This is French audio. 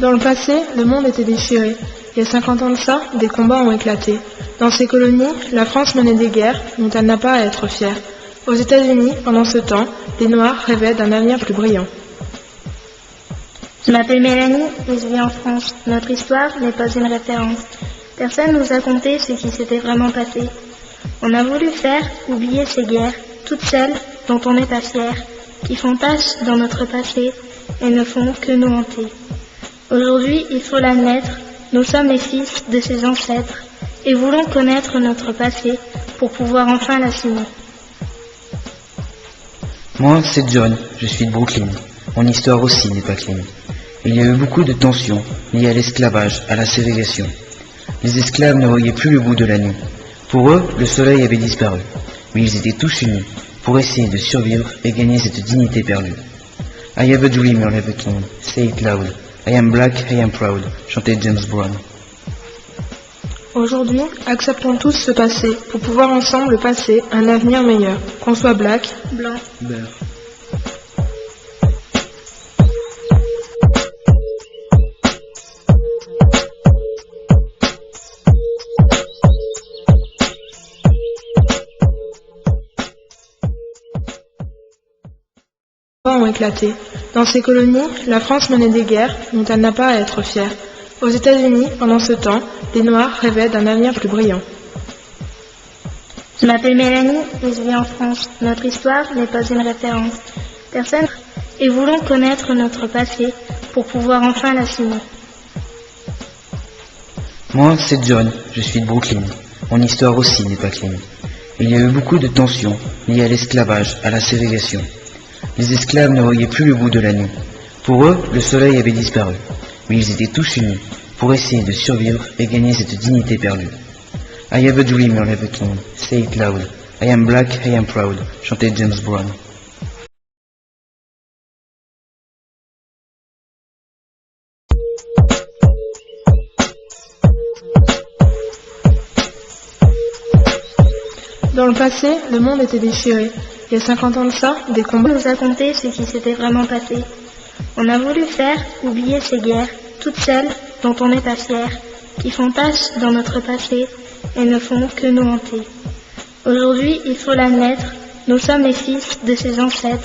Dans le passé, le monde était déchiré. Il y a 50 ans de ça, des combats ont éclaté. Dans ces colonies, la France menait des guerres dont elle n'a pas à être fière. Aux États-Unis, pendant ce temps, les Noirs rêvaient d'un avenir plus brillant. Je m'appelle Mélanie et je vis en France. Notre histoire n'est pas une référence. Personne nous a conté ce qui s'était vraiment passé. On a voulu faire oublier ces guerres, toutes celles dont on n'est pas fier, qui font tache dans notre passé et ne font que nous hanter. Aujourd'hui, il faut l'admettre, nous sommes les fils de ces ancêtres et voulons connaître notre passé pour pouvoir enfin l'assumer. Moi, c'est John, je suis de Brooklyn. Mon histoire aussi n'est pas clean. Il y a eu beaucoup de tensions liées à l'esclavage, à la ségrégation. Les esclaves ne voyaient plus le bout de la nuit. Pour eux, le soleil avait disparu. Mais ils étaient tous unis pour essayer de survivre et gagner cette dignité perdue. I have a dream, I have a king. Say it loud. I am black, I am proud. Chantait James Brown. Aujourd'hui, acceptons tous ce passé pour pouvoir ensemble passer un avenir meilleur. Qu'on soit black, Blanc, Beurre. ont éclaté. Dans ces colonies, la France menait des guerres dont elle n'a pas à être fière. Aux États-Unis, pendant ce temps, les Noirs rêvaient d'un avenir plus brillant. Je m'appelle Mélanie et je vis en France. Notre histoire n'est pas une référence. Personne et voulons connaître notre passé pour pouvoir enfin l'assumer. Moi, c'est John, je suis de Brooklyn. Mon histoire aussi n'est pas clean. Il y a eu beaucoup de tensions liées à l'esclavage, à la ségrégation. Les esclaves ne voyaient plus le bout de la nuit. Pour eux, le soleil avait disparu. Mais ils étaient tous unis pour essayer de survivre et gagner cette dignité perdue. I have a dream, I have a king. Say it loud. I am black, I am proud. Chantait James Brown. Dans le passé, le monde était déchiré. Il y a 50 ans de ça, des combats nous a conté ce qui s'était vraiment passé. On a voulu faire oublier ces guerres, toutes celles dont on n'est pas fier, qui font tache dans notre passé et ne font que nous hanter. Aujourd'hui, il faut l'admettre, nous sommes les fils de ces ancêtres